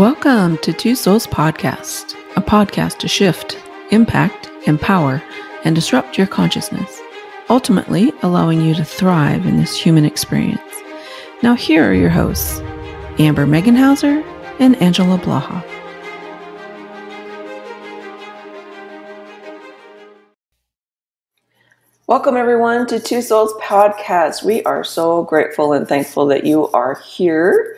Welcome to Two Souls Podcast, a podcast to shift, impact, empower, and disrupt your consciousness, ultimately allowing you to thrive in this human experience. Now here are your hosts, Amber Meganhauser and Angela Blaha. Welcome everyone to Two Souls Podcast. We are so grateful and thankful that you are here.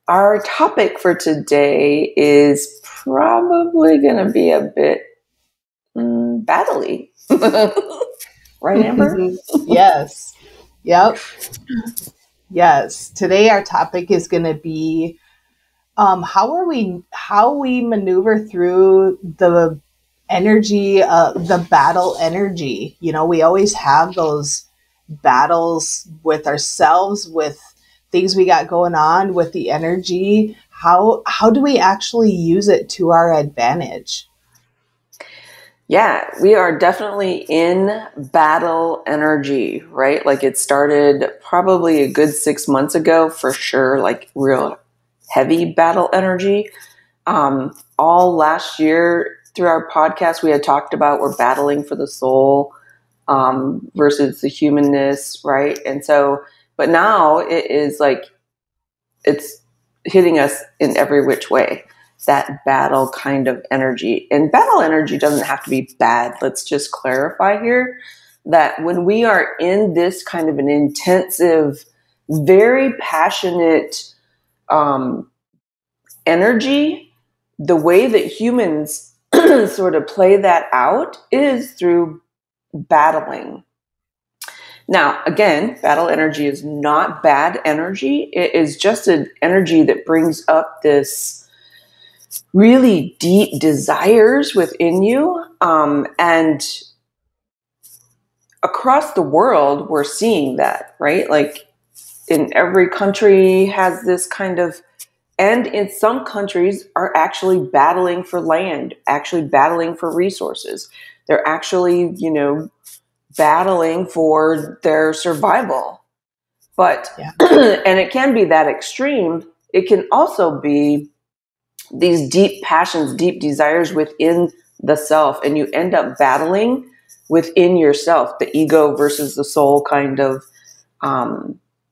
Our topic for today is probably going to be a bit battly. Right, Amber? Yes. Yep. Yes. Today our topic is going to be how we maneuver through the energy, the battle energy. You know, we always have those battles with ourselves, with things we got going on, with the energy. How do we actually use it to our advantage? Yeah, we are definitely in battle energy, right? Like it started probably a good 6 months ago for sure, like real heavy battle energy. All last year through our podcast, we had talked about we're battling for the soul versus the humanness, right? And so, but now it is like it's hitting us in every which way. That battle kind of energy. And battle energy doesn't have to be bad. Let's just clarify here that when we are in this kind of an intensive, very passionate energy, the way that humans sort of play that out is through battling. Now, again, battle energy is not bad energy. It is just an energy that brings up this really deep desires within you. And across the world, we're seeing that, right? Like in every country has this kind of, and in some countries are actually battling for land, actually battling for resources. They're actually, battling for their survival. But, and it can be that extreme. It can also be these deep passions, deep desires within the self, and you end up battling within yourself, the ego versus the soul kind of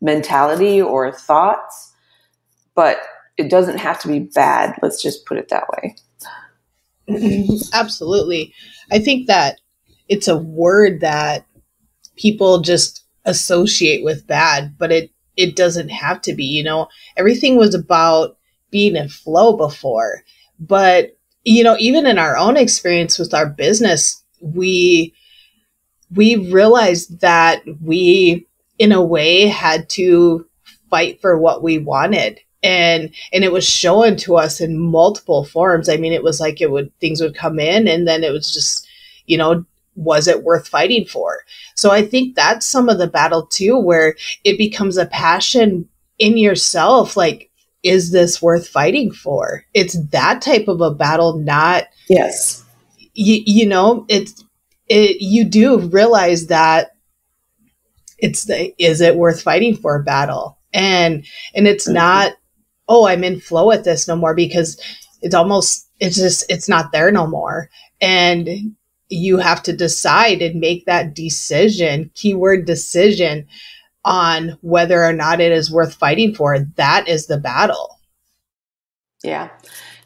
mentality or thoughts. But it doesn't have to be bad. Let's just put it that way. Absolutely. I think that it's a word that people just associate with bad, but it doesn't have to be. You know, everything was about being in flow before. But, even in our own experience with our business, we realized that we, in a way, had to fight for what we wanted. And it was shown to us in multiple forms. I mean, it was like things would come in, and then it was just, was it worth fighting for? So I think that's some of the battle too, where it becomes a passion in yourself. Like, is this worth fighting for? It's that type of a battle, not, yes. You do realize that is it worth fighting for a battle? And it's not, I'm in flow with this no more, because it's not there no more. And you have to decide and make that decision, keyword decision, on whether or not it is worth fighting for. That is the battle. Yeah.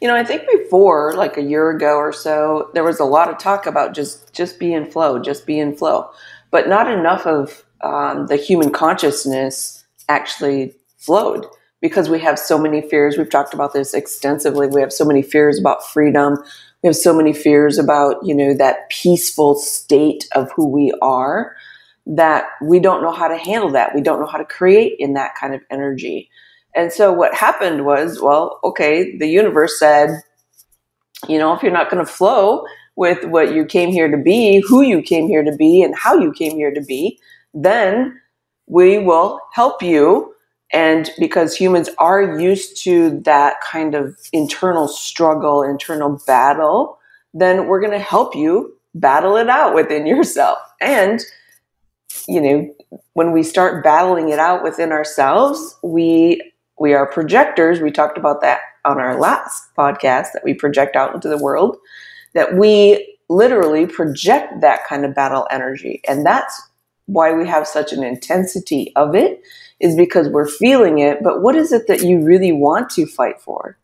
I think before, like a year ago or so, there was a lot of talk about just be in flow, but not enough of the human consciousness actually flowed, because we have so many fears. We've talked about this extensively. We have so many fears about freedom. We have so many fears about, that peaceful state of who we are, that we don't know how to handle that. We don't know how to create in that kind of energy. And so what happened was, the universe said, if you're not going to flow with what you came here to be, who you came here to be, and how you came here to be, then we will help you. And because humans are used to that kind of internal struggle, internal battle, then we're going to help you battle it out within yourself. And, when we start battling it out within ourselves, we We are projectors. We talked about that on our last podcast, that we project out into the world, that we literally project that kind of battle energy. And that's why we have such an intensity of it, is because we're feeling it. But what is it that you really want to fight for?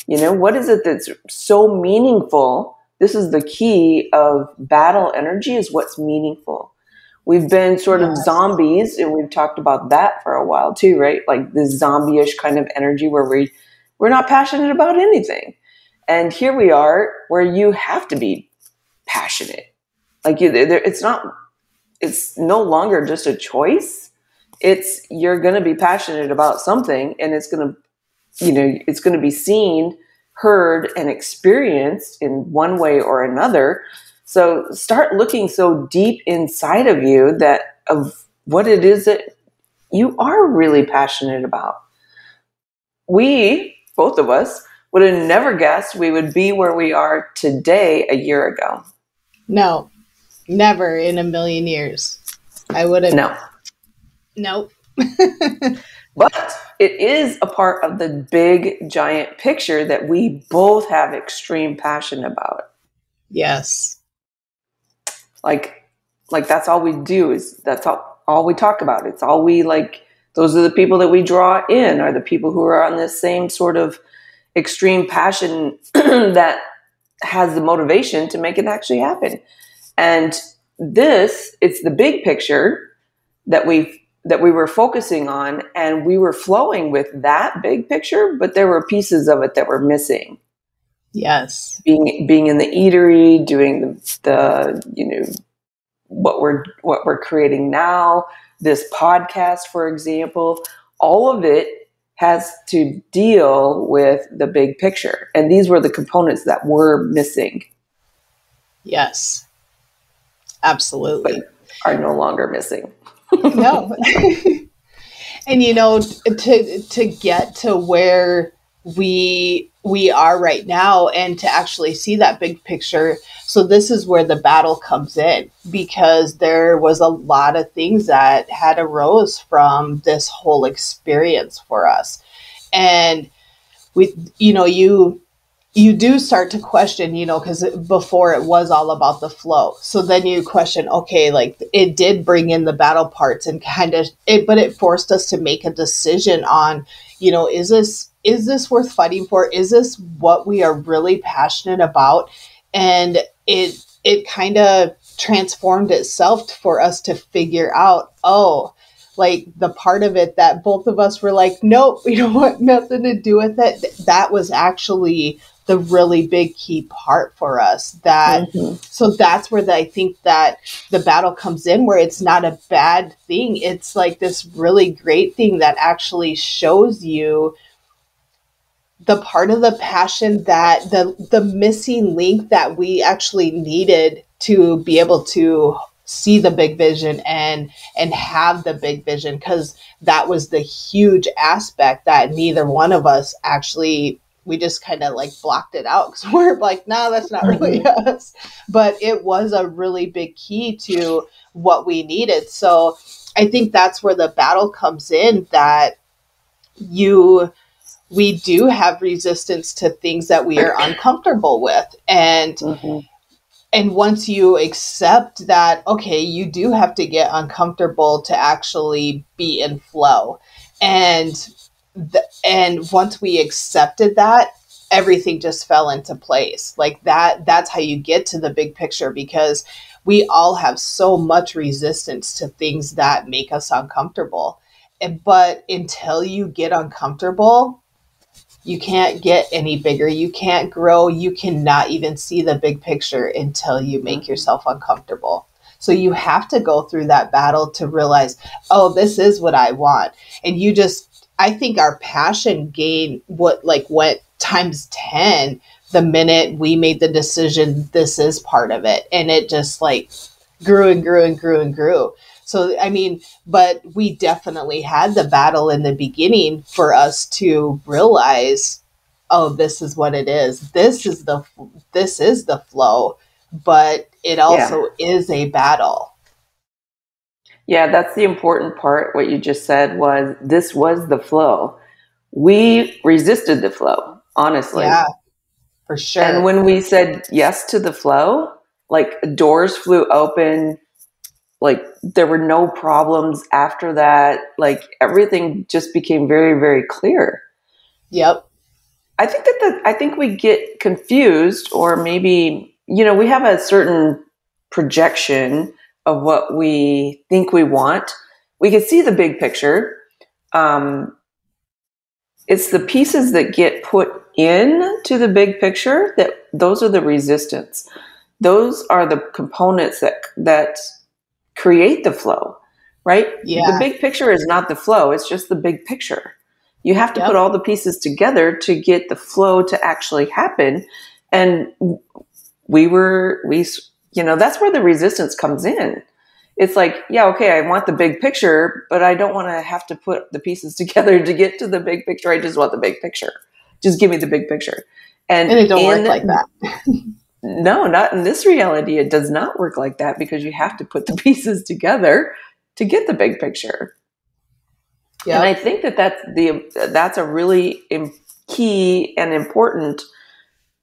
What is it that's so meaningful? This is the key of battle energy, is what's meaningful. We've been sort of Yes. zombies, and we've talked about that for a while too, right? Like this zombie-ish kind of energy where we're not passionate about anything. And here we are where you have to be passionate. Like it's no longer just a choice. You're going to be passionate about something, and it's going to be seen, heard, and experienced in one way or another. So start looking so deep inside of you of what it is that you are really passionate about. We, both of us, would have never guessed we would be where we are today a year ago. No, never in a million years. I would have. No. Nope. But it is a part of the big, giant picture that we both have extreme passion about. Yes. Like that's all we do, that's all we talk about. It's all we like. Those are the people that we draw in, are the people who are on this same sort of extreme passion that has the motivation to make it actually happen. And it's the big picture that we were focusing on, and we were flowing with that big picture, but there were pieces of it that were missing. Yes. Being in the eatery, doing the what we're creating now, this podcast, for example, all of it has to deal with the big picture. And these were the components that were missing. Yes. Absolutely. But are no longer missing. No. And to get to where we are right now, and to actually see that big picture. So this is where the battle comes in, because there was a lot of things that had arose from this whole experience for us. And you do start to question, because before it was all about the flow. So then you question, okay, like it did bring in the battle parts and but it forced us to make a decision on, is this worth fighting for? Is this what we are really passionate about? And it kind of transformed itself for us to figure out, like the part of it that both of us were like, nope, we don't want nothing to do with it. That was actually the really big key part for us. So that's where I think that the battle comes in, where it's not a bad thing. It's like this really great thing that actually shows you the part of the passion, that the missing link that we actually needed to be able to see the big vision and have the big vision, because that was the huge aspect that neither one of us actually, we just kind of like blocked it out, because we're like, no, that's not really us. But it was a really big key to what we needed. So I think that's where the battle comes in, that we do have resistance to things that we are uncomfortable with. And once you accept that, okay, you do have to get uncomfortable to actually be in flow. And once we accepted that, everything just fell into place. Like that's how you get to the big picture, because we all have so much resistance to things that make us uncomfortable. But until you get uncomfortable, you can't get any bigger. You can't grow. You cannot even see the big picture until you make yourself uncomfortable. So you have to go through that battle to realize, oh, this is what I want. And I think our passion went times 10 the minute we made the decision, this is part of it. And it just like grew and grew and grew and grew. So, I mean, but we definitely had the battle in the beginning for us to realize, oh, this is what it is. This is the flow, but it also is a battle. Yeah, that's the important part. What you just said was, this was the flow. we resisted the flow, honestly. Yeah, for And sure. when we said yes to the flow, like doors flew open, like there were no problems after that. Like everything just became very, very clear. Yep. I think we get confused, or maybe, we have a certain projection of what we think we want. We can see the big picture. Um, it's the pieces that get put in to the big picture that those are the resistance. Those are the components that create the flow, right? The Yeah. big picture is not the flow, it's just the big picture. You have to put Yep. all the pieces together to get the flow to actually happen. And that's where the resistance comes in. It's like, yeah, okay, I want the big picture, but I don't want to have to put the pieces together to get to the big picture. I just want the big picture. Just give me the big picture. And And it don't work like that. no, not in this reality. It does not work like that because you have to put the pieces together to get the big picture. And I Yep. think that's a really key and important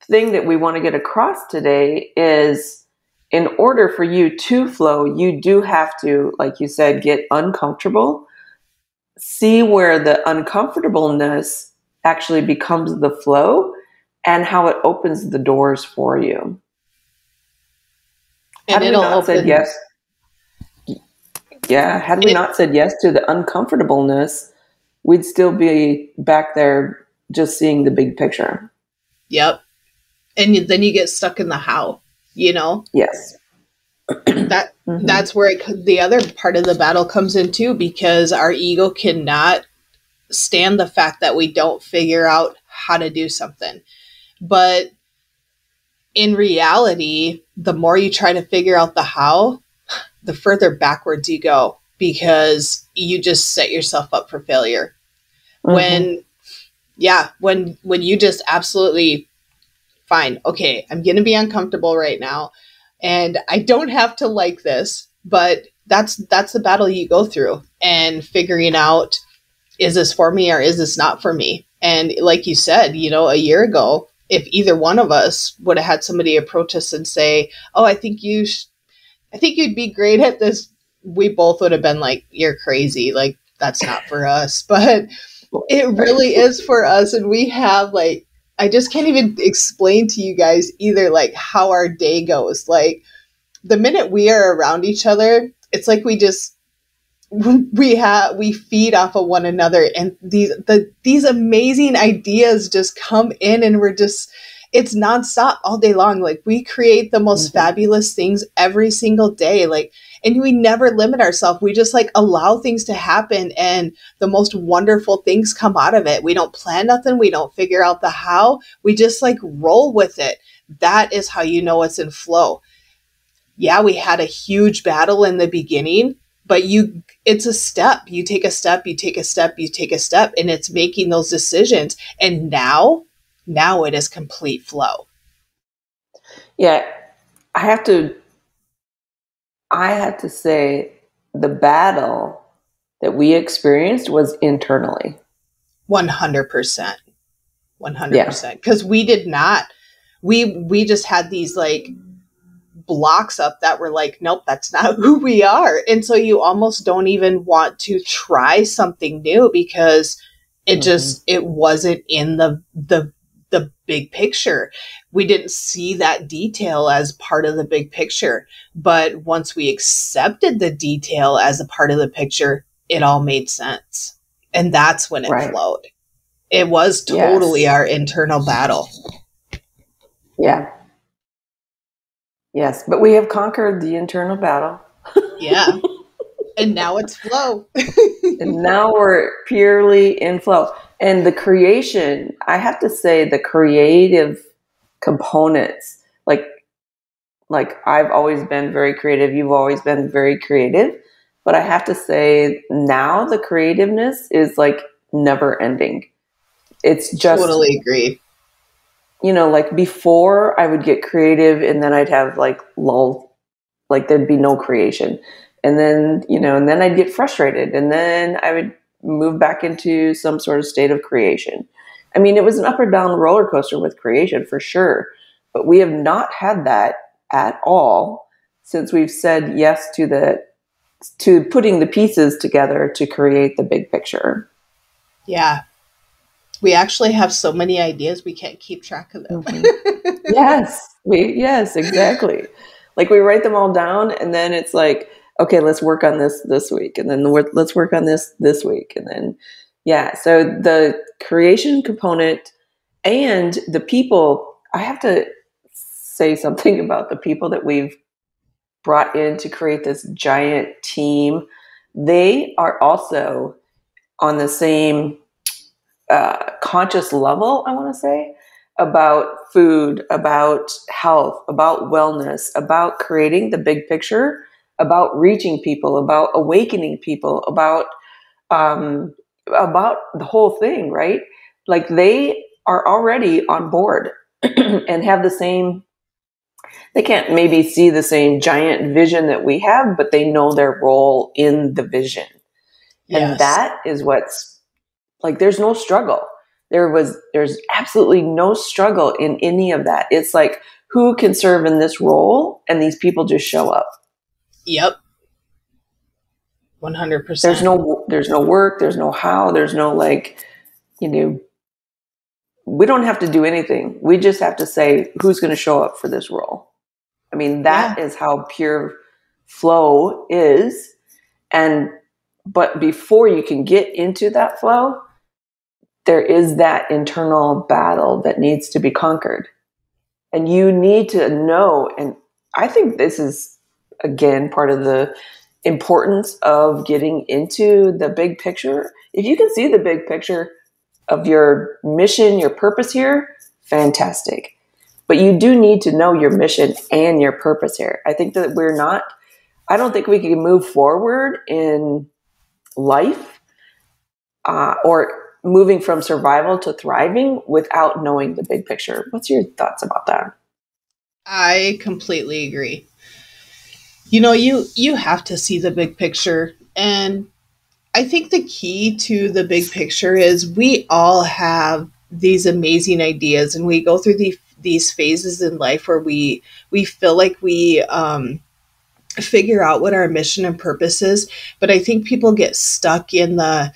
thing that we want to get across today is in order for you to flow, you do have to, like you said, get uncomfortable, see where the uncomfortableness actually becomes the flow and how it opens the doors for you. And Had we it'll not said open yes, yeah, had we it. not said yes to the uncomfortableness, we'd still be back there just seeing the big picture. Yep. And then you get stuck in the how, you know? Yes. That's where the other part of the battle comes in too, because our ego cannot stand the fact that we don't figure out how to do something. But in reality, the more you try to figure out the how, the further backwards you go because you just set yourself up for failure. Mm-hmm. When you just absolutely fine, okay, I'm going to be uncomfortable right now and I don't have to like this, but that's the battle you go through and figuring out, is this for me or is this not for me? And like you said, a year ago, if either one of us would have had somebody approach us and say, "Oh, I think you'd be great at this," we both would have been like, "You're crazy. Like that's not for us." But it Right. really is for us, and we have like, I just can't even explain to you guys either like how our day goes. Like the minute we are around each other, it's like we feed off of one another, and these amazing ideas just come in, and it's nonstop all day long. Like we create the most Mm-hmm. fabulous things every single day, like, and we never limit ourselves. We just like allow things to happen, and the most wonderful things come out of it. We don't plan nothing. We don't figure out the how. We just like roll with it. That is how you know it's in flow. Yeah, we had a huge battle in the beginning, but it's a step. You take a step, you take a step, you take a step, and it's making those decisions. And now it is complete flow. Yeah, I have to I have to say the battle that we experienced was internally. 100%. Yeah. 100%. Because we did not, we just had these like blocks up that were like, nope, that's not who we are. And so you almost don't even want to try something new because Mm-hmm. it wasn't in the big picture. We didn't see that detail as part of the big picture. But once we accepted the detail as a part of the picture, it all made sense. And that's when it Right. flowed. It was totally Yes. our internal battle. Yeah. Yes. But we have conquered the internal battle. Yeah. And now it's flow. And now we're purely in flow. And the creation, I have to say, the creative components, like I've always been very creative, you've always been very creative, but I have to say now the creativeness is like never ending. It's just, Totally agree. like before I would get creative and then I'd have like lull, like there'd be no creation. And then, and then I'd get frustrated and then I would, move back into some sort of state of creation. I mean, it was an up or down roller coaster with creation for sure, but we have not had that at all since we've said yes to putting the pieces together to create the big picture. Yeah. We actually have so many ideas we can't keep track of them. Mm-hmm. Yes, exactly. Like we write them all down, and then it's like, okay, let's work on this week, and then let's work on this week, and then yeah. So the creation component and the people, I have to say something about the people that we've brought in to create this giant team. They are also on the same conscious level, I want to say, about food, about health, about wellness, about creating the big picture, about reaching people, about awakening people, about the whole thing, right? Like they are already on board and have the same. They can't maybe see the same giant vision that we have, but they know their role in the vision, and Yes. that is what's like, there's no struggle. There's absolutely no struggle in any of that. It's like, who can serve in this role? And these people just show up. Yep. 100%. There's no work. There's no how. There's no like, you know, we don't have to do anything. We just have to say who's going to show up for this role. I mean, that is how pure flow is. But before you can get into that flow, there is that internal battle that needs to be conquered. And you need to know, and I think this is, again, part of the importance of getting into the big picture. If you can see the big picture of your mission, your purpose here, fantastic. But you do need to know your mission and your purpose here. I think that I don't think we can move forward in life or moving from survival to thriving without knowing the big picture. What's your thoughts about that? I completely agree. You have to see the big picture, and I think the key to the big picture is we all have these amazing ideas, and we go through these phases in life where we feel like we figure out what our mission and purpose is. But I think people get stuck in that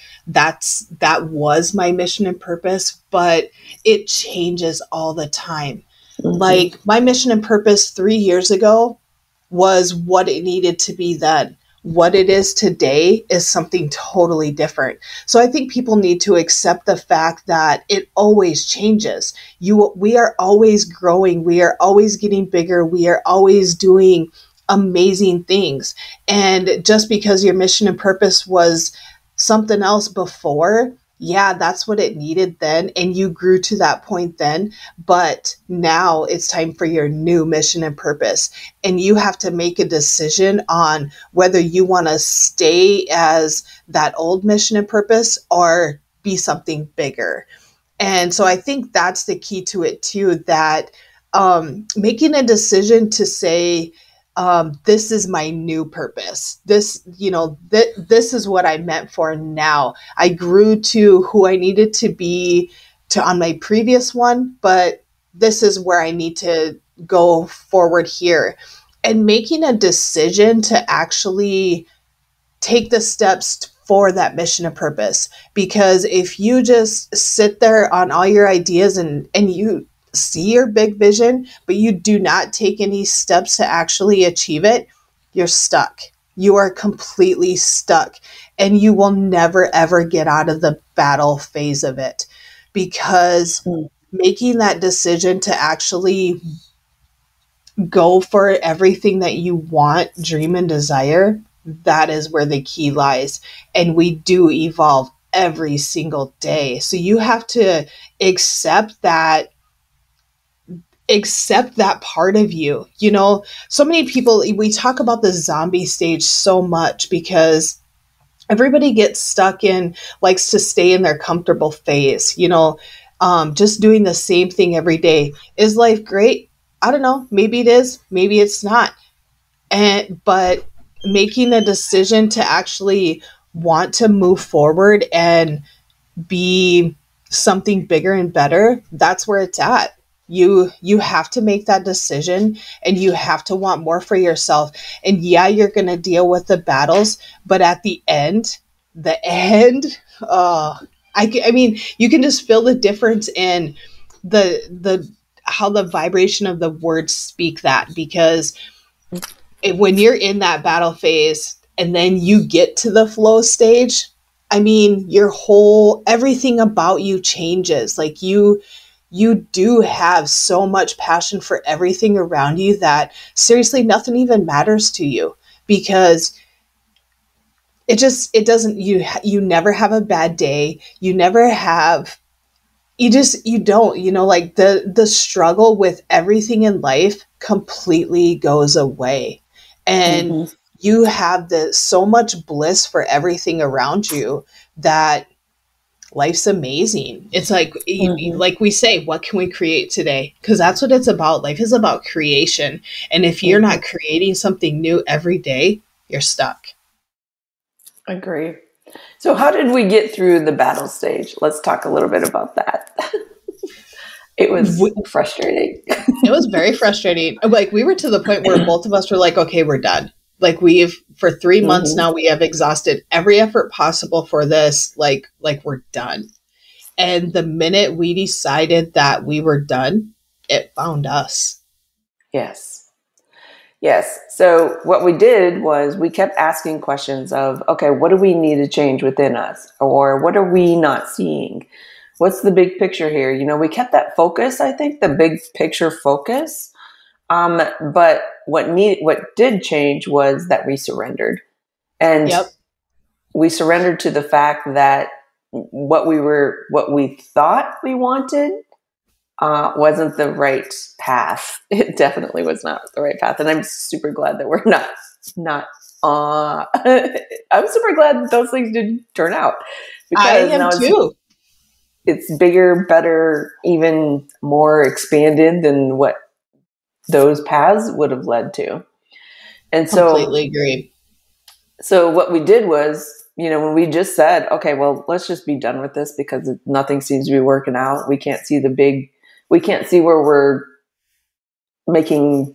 was my mission and purpose, but it changes all the time. Mm-hmm. Like my mission and purpose 3 years ago was what it needed to be then. What it is today is something totally different. So I think people need to accept the fact that it always changes. We are always growing. We are always getting bigger. We are always doing amazing things. And just because your mission and purpose was something else before, yeah, that's what it needed then. And you grew to that point then. But now it's time for your new mission and purpose. And you have to make a decision on whether you want to stay as that old mission and purpose or be something bigger. And so I think that's the key to it too, that making a decision to say, this is my new purpose. This is what I meant for now. I grew to who I needed to be on my previous one, but this is where I need to go forward here. And making a decision to actually take the steps for that mission and purpose. Because if you just sit there on all your ideas and you see your big vision, but you do not take any steps to actually achieve it, you're stuck. You are completely stuck, and you will never, ever get out of the battle phase of it, because making that decision to actually go for everything that you want, dream, and desire, that is where the key lies. And we do evolve every single day. So you have to accept that part of you. So many people, we talk about the zombie stage so much because everybody gets stuck likes to stay in their comfortable phase, just doing the same thing every day. Is life great? I don't know. Maybe it is, maybe it's not. But making a decision to actually want to move forward and be something bigger and better, that's where it's at. You have to make that decision, and you have to want more for yourself. And yeah, you're going to deal with the battles, but at the end, I mean, you can just feel the difference in the how the vibration of the words speak that, because when you're in that battle phase and then you get to the flow stage, I mean, everything about you changes. Like you do have so much passion for everything around you that seriously nothing even matters to you, because it doesn't, you never have a bad day. You never have, you don't, like the struggle with everything in life completely goes away. And Mm-hmm. you have so much bliss for everything around you that life's amazing. It's like, Mm-hmm. like we say, what can we create today? Because that's what it's about. Life is about creation. And if you're Mm-hmm. not creating something new every day, you're stuck. Agree. So, how did we get through the battle stage? Let's talk a little bit about that. It was frustrating. It was very frustrating. Like, we were to the point where both of us were like, okay, we're done. Like, for 3 months Mm-hmm. now, we have exhausted every effort possible for this. Like we're done. And the minute we decided that we were done, it found us. Yes. Yes. So what we did was we kept asking questions of, okay, what do we need to change within us? Or what are we not seeing? What's the big picture here? We kept that focus, I think, the big picture focus. But what did change was that we surrendered. And Yep. we surrendered to the fact that what we thought we wanted wasn't the right path. It definitely was not the right path, and I'm super glad that we're not. I'm super glad that those things didn't turn out, I because am now too. it's bigger, better, even more expanded than what those paths would have led to. And Completely agree. so what we did was, when we just said, okay, well, let's just be done with this because nothing seems to be working out. We can't see where we're making,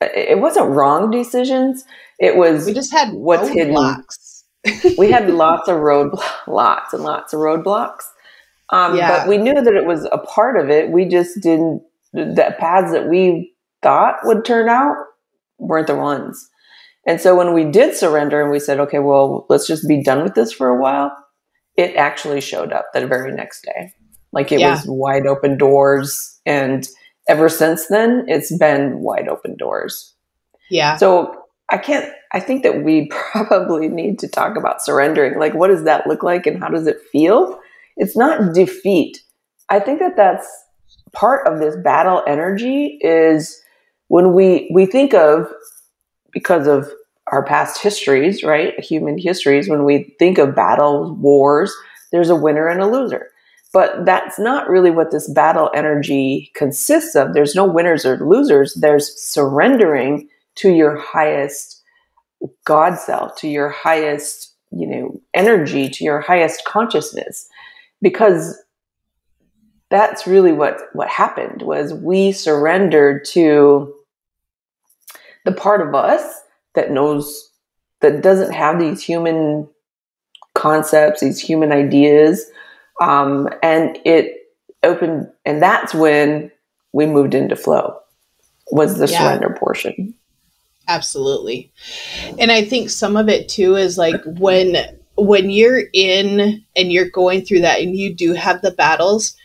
it wasn't wrong decisions. It We was just had what's hidden. roadblocks. We had lots and lots of roadblocks. But Yeah. we knew that it was a part of it. We just didn't, the paths that we thought would turn out weren't the ones. And so when we did surrender and we said, okay, well, let's just be done with this for a while, it actually showed up the very next day. Like, it Yeah. was wide open doors. And ever since then, it's been wide open doors. Yeah. So I think that we probably need to talk about surrendering. Like, what does that look like and how does it feel? It's not defeat. I think that that's part of this battle energy is when we think of, because of our past histories, right? Human histories, when we think of battles, wars, there's a winner and a loser. But that's not really what this battle energy consists of. There's no winners or losers. There's surrendering to your highest God self, to your highest, energy, to your highest consciousness. Because that's really what happened was we surrendered to the part of us that knows, that doesn't have these human concepts, these human ideas, and it opened, and that's when we moved into flow. Was the Yeah. surrender portion? Absolutely. And I think some of it too is like when you're in and you're going through that and you do have the battles,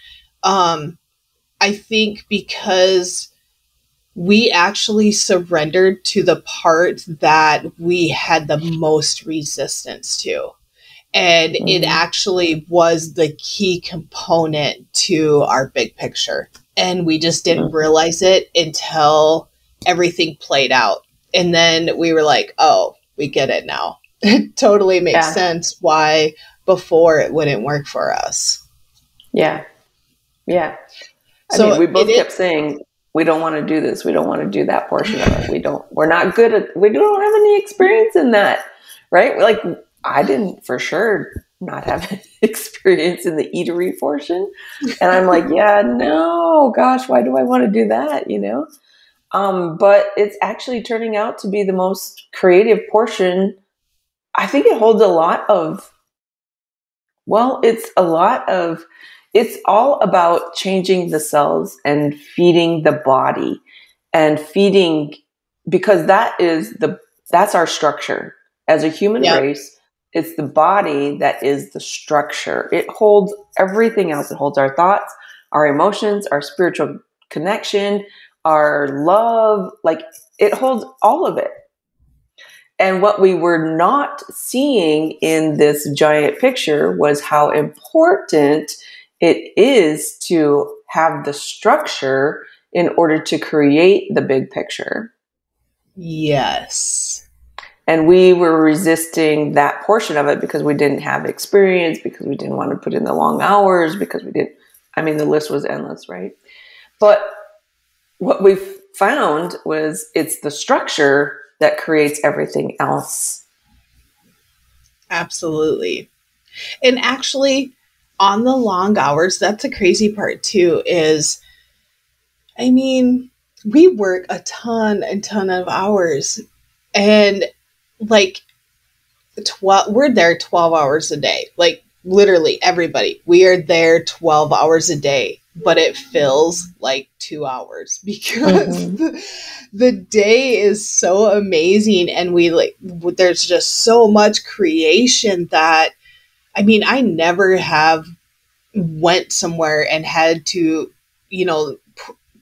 I think because we actually surrendered to the part that we had the most resistance to. And it Mm-hmm. actually was the key component to our big picture. And we just didn't Mm-hmm. realize it until everything played out. And then we were like, oh, we get it now. It totally makes Yeah, sense why before it wouldn't work for us. yeah, yeah. I mean, So we it both is, kept saying, we don't want to do this. We don't want to do that portion of it. We're not good at, we don't have any experience in that, right? Like, I didn't for sure not have experience in the eatery portion. And I'm like, yeah, no, gosh, why do I want to do that? But it's actually turning out to be the most creative portion. I think it holds a lot of, well, it's all about changing the cells and feeding the body and feeding, because that's our structure. As a human Yep. race, it's the body that is the structure. It holds everything else. It holds our thoughts, our emotions, our spiritual connection, our love. Like, it holds all of it. And what we were not seeing in this giant picture was how important it is to have the structure in order to create the big picture. Yes. And we were resisting that portion of it because we didn't have experience, because we didn't want to put in the long hours, because we didn't. I mean, the list was endless, right? But what we found was it's the structure that creates everything else. Absolutely. And actually, on the long hours, that's the crazy part too, is, I mean, we work a ton of hours, and like 12, we're there 12 hours a day. Like, literally everybody, we are there 12 hours a day, but it feels like 2 hours because Mm-hmm. the day is so amazing, and there's just so much creation that, I mean, I never have went somewhere and had to, you know,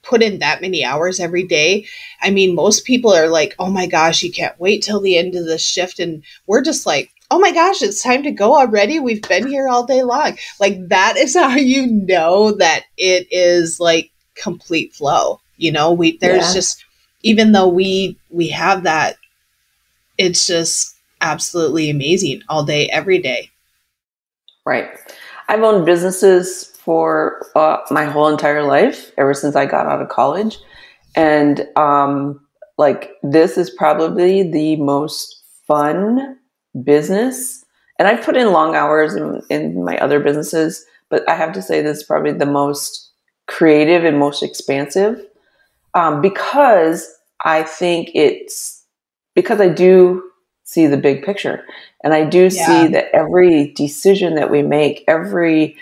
put in that many hours every day. I mean, most people are like, oh my gosh, you can't wait till the end of the shift. And we're just like, oh my gosh, it's time to go already. We've been here all day long. Like, that is how you know that it is like complete flow. There's Yeah. just, even though we have that, it's just absolutely amazing all day, every day. Right. I've owned businesses for my whole entire life, ever since I got out of college. And like, this is probably the most fun business. And I've put in long hours in my other businesses, but I have to say this is probably the most creative and most expansive, because I think it's because I do see the big picture, and I do Yeah. see that every decision that we make, everything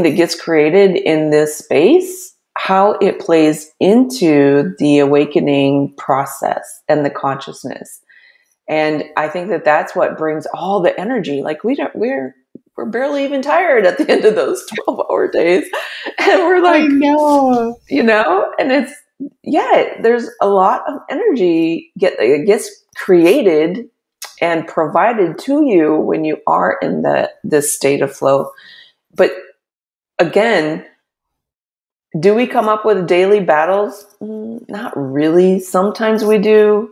that gets created in this space, how it plays into the awakening process and the consciousness. And I think that that's what brings all the energy. Like, we're barely even tired at the end of those 12-hour days, and we're I like, know. and it's, yeah, there's a lot of energy gets created and provided to you when you are in this state of flow. But again, do we come up with daily battles? Not really. Sometimes we do,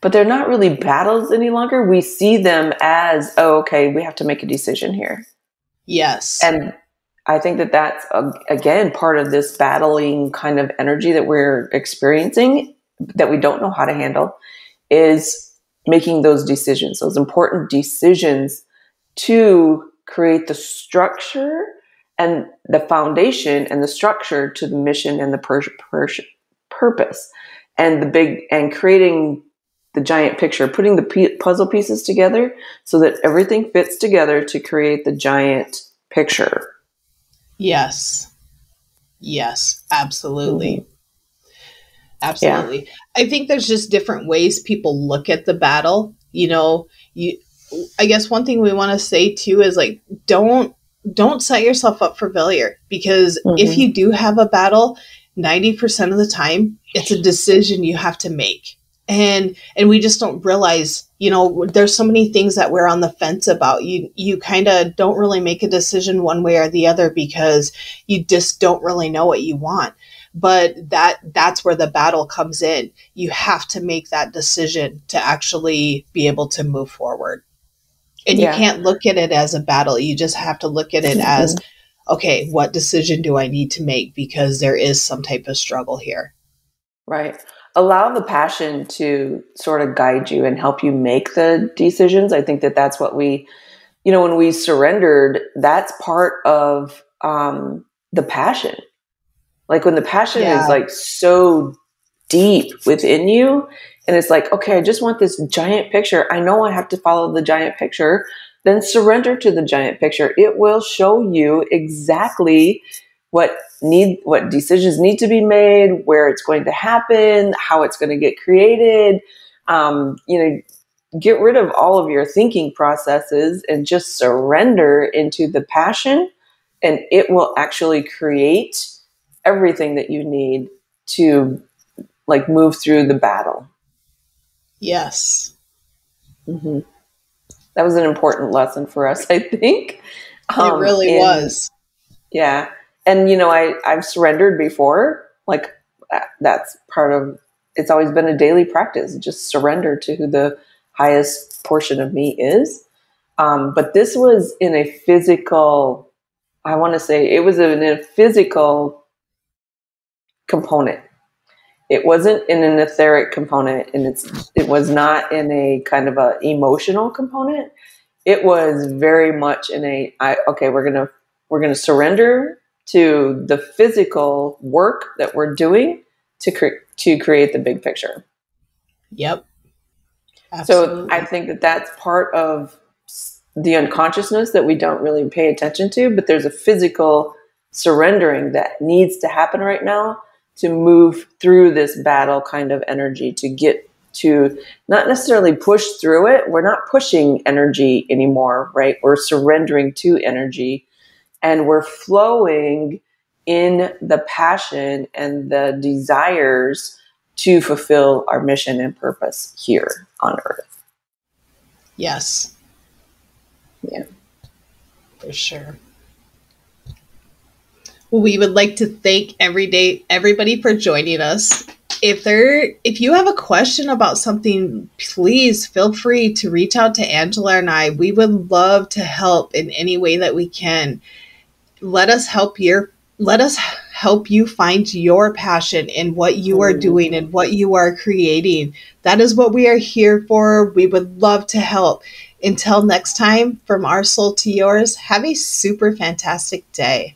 but they're not really battles any longer. We see them as, oh, okay, we have to make a decision here. Yes. And I think that that's, again, part of this battling kind of energy that we're experiencing that we don't know how to handle, is making those decisions, those important decisions to create the structure and the foundation and the structure to the mission and the purpose and creating the giant picture, putting the puzzle pieces together so that everything fits together to create the giant picture. Yes. Yes. Mm-hmm. Absolutely. Yeah. Absolutely. I think there's just different ways people look at the battle. You I guess one thing we want to say too is, like, don't set yourself up for failure, because if Mm-hmm. you do have a battle, 90% of the time it's a decision you have to make. And we just don't realize, there's so many things that we're on the fence about. You kind of don't really make a decision one way or the other because you just don't really know what you want. But that's where the battle comes in. You have to make that decision to actually be able to move forward. And you Yeah. can't look at it as a battle. You just have to look at it as, Mm-hmm. okay, what decision do I need to make? Because there is some type of struggle here. Right. allow the passion to sort of guide you and help you make the decisions. I think that that's what we, when we surrendered, that's part of the passion. Like when the passion is Yeah. like so deep within you, and it's like, okay, I just want this giant picture. I know I have to follow the giant picture. Then surrender to the giant picture. It will show you exactly what decisions need to be made, where it's going to happen, how it's going to get created. Get rid of all of your thinking processes and just surrender into the passion, and it will actually create everything that you need to like move through the battle. Yes. Mm-hmm. That was an important lesson for us, I think. It really In was. Yeah, and I've surrendered before. Like that's part of. It's always been a daily practice. Just surrender to who the highest portion of me is. But this was in a physical. I want to say it was in a physical component. It wasn't in an etheric component, and it was not in a kind of a emotional component. It was very much in okay, we're gonna surrender to the physical work that we're doing to create the big picture. Yep. So I Absolutely. think that that's part of the unconsciousness that we don't really pay attention to, but there's a physical surrendering that needs to happen right now to move through this battle kind of energy, to get to not necessarily push through it. We're not pushing energy anymore, right? We're surrendering to energy, and we're flowing in the passion and the desires to fulfill our mission and purpose here on earth. Yes, Yeah. for sure. Well, we would like to thank everybody for joining us. If you have a question about something, please feel free to reach out to Angela and I. We would love to help in any way that we can. Let us help you find your passion in what you are doing and what you are creating. That is what we are here for. We would love to help. Until next time, from our soul to yours, have a super fantastic day.